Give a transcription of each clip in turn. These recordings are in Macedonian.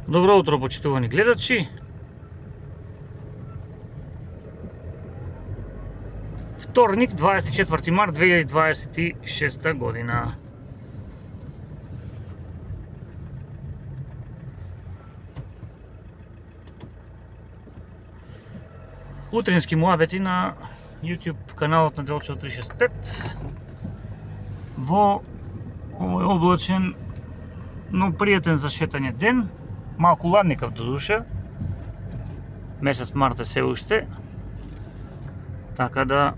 Добро утро, почитувани гледачи. Вторник, 24 март 2026 година. Утрински муабети на YouTube каналот на Делчево 365 во овој облачен, но пријатен за шетање ден. Малку ладникав до душа. Месец март е се уште. Така да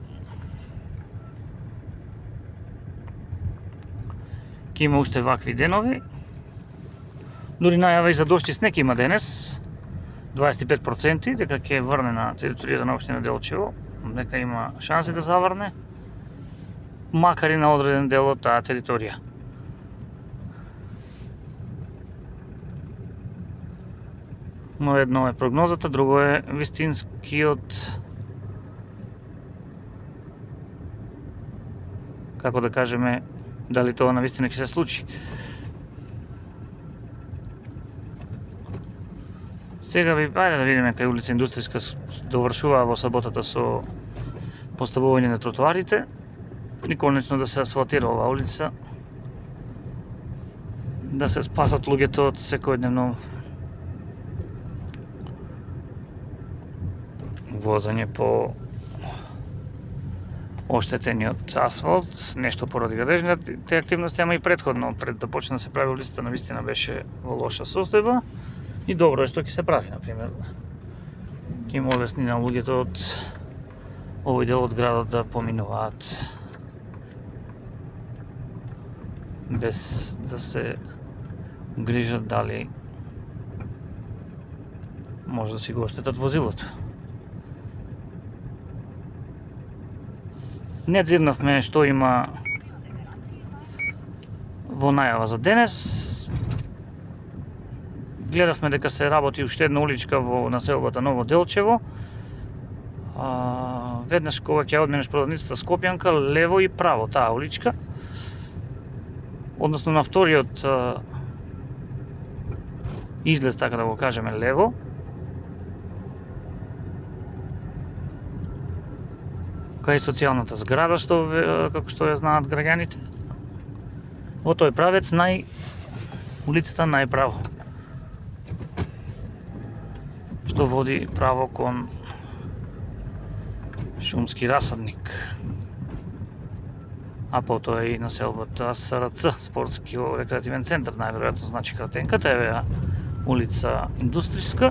ќе има уште вакви денови. Дури најава и за дожд и снег има денес. 25% дека ќе врне на територијата на општина Делчево, дека има шанси да заврне, макар и на одреден дел од таа територија. Но едно е прогнозата, друго е вистинскиот, како да кажеме, дали тоа навистина ќе се случи. Сега ајде да видиме кај улица Индустријска довршува во саботата со поставување на тротоарите и конечно да се асфалтира оваа улица, да се спасат луѓето од секојдневно возење по оштетениот асфалт, нешто поради градежните активности, ама и предходно, пред да почне да се прави улицата, навистина беше во лоша состојба. И добро е што ќе се прави, например. Ќе им олесни на луѓето од овој дел од градот да поминуваат без да се грижат дали може да си го оштетат возилото. Не зирнавме што има во најава за денес. Гледавме дека се работи уште една уличка во населбата Ново Делчево. Веднаш кога ќе одменеш продавницата Скопјанка, лево и право таа уличка. Односно на вториот излез, така да го кажеме, лево. Кај социјалната зграда, што како што ја знаат граѓаните. Во тој правец улицата најправо, што води право кон шумски расадник. А потоа и населбата СРЦ, спортски рекреативен центар, најверојатно значи кратенката, еве улица Индустријска.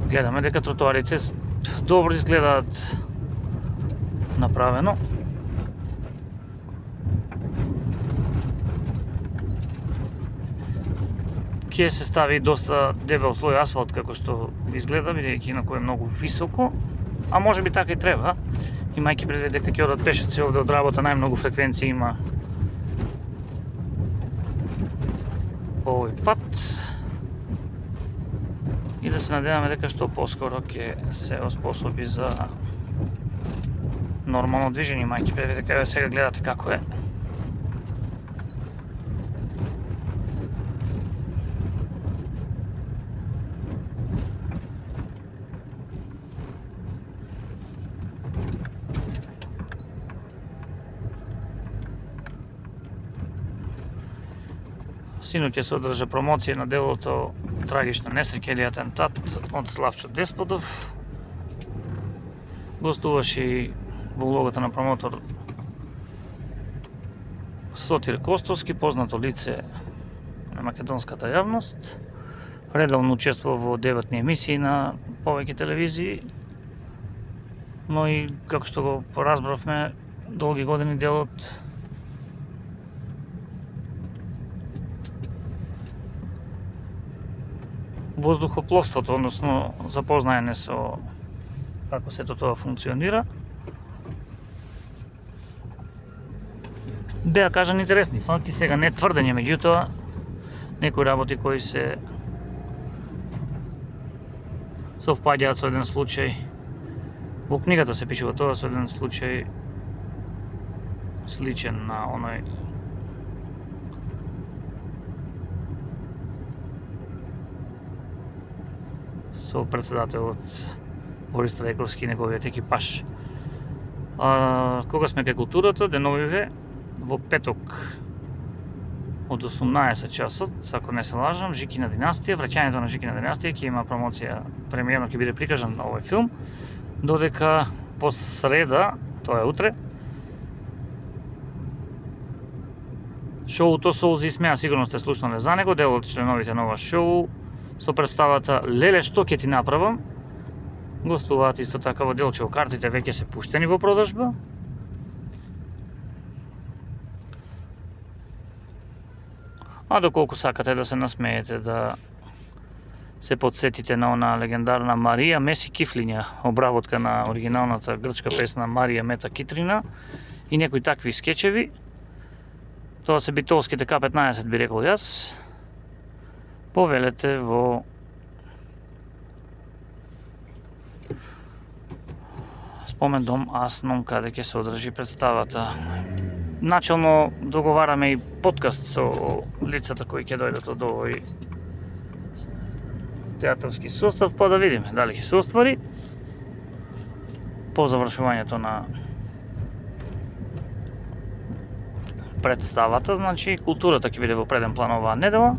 Гледаме дека тротоарите добро изгледаат направено. Ќе се стави доста дебел слој асфалт, како што изгледа, бидејќи инаку е многу високо, а може би така и треба, имајќи предвид дека ќе одат пешаци овде од работа, најмногу фреквенција има по овој пат. И да се надеваме дека што поскоро ќе се оспособи за нормално движење, имајќи предвид дека сега гледате како е. Синоќ ќе се одржа промоција на делото трагична несреќа или атентат од Славчо Десподов. Гостуваше и во улогата на промотор Сотир Костовски, познато лице на македонската јавност. Редовно учествува во деветни емисии на повеќе телевизии, но и, како што го поразбравме, долги години дел од воздухопловството, односно запознаење со како сето тоа функционира. Беа кажани интересни факти, сега не тврдење, меѓутоа некои работи кои се совпаѓаат со еден случај. Во книгата се пишува тоа, со еден случај сличен на оној со претседателот Борис Трајковски и неговиот екипаж. Кога сме кај културата, деновиве во петок од 18 часот, ако не се лажам, Жикина династија, враќањето на Жикина династија ќе има промоција, премиерно ќе биде прикажан на овој филм, додека по среда, тоа е утре, шоуто Солзи и смеа, сигурно сте слушнале за него, дел од членовите на ова шоу, со представата Леле, што ќе ти направам, гостуваат исто така во Делчево. Картите веќе се пуштени во продажба. А доколку сакате да се насмеете, да се подсетите на она легендарна Марија Меси Кифлиња, обработка на оригиналната грчка песна Марија Мета Китрина и некои такви скечеви, тоа се битолските К-15 би рекол јас, повелете во Спомен дом Асном, каде ќе се одржи представата. Начално договараме и подкаст со лицата кои ќе дојдат од овој театарски состав, па да видиме дали ќе се оствари по завршувањето на представата. Значи, културата ќе биде во преден план оваа недела.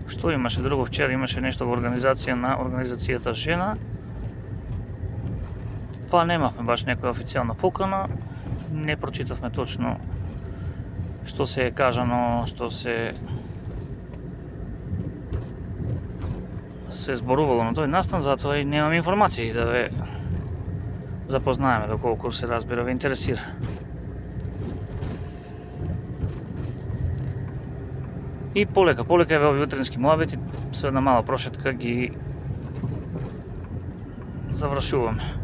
Што имаше друго? Вчера имаше нешто во организација на организацијата Жена. Па немавме баш некоја официјална покана. Не прочитавме точно што се е кажано, што се зборувало на тој настан, затоа и немам информации да ве запознаеме доколку се разбира ве интересира. И полека еве овие утрински муабети со една мала прошетка ги завршуваме.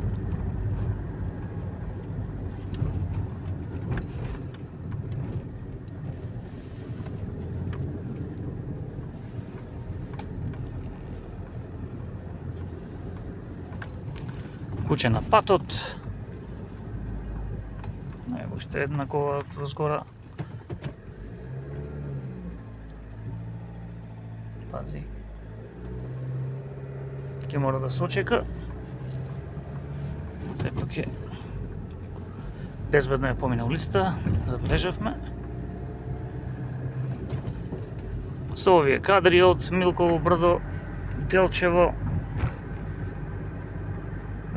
Куќе на патот. Ево уште една кола разгора. Пази. Ке мора да се очека. Сепак е безбедно е помина улицата, забележавме. Со овие кадри од Милково брдо, Делчево,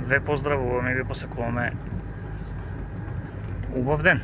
ве поздравуваме и ви посакуваме убав ден.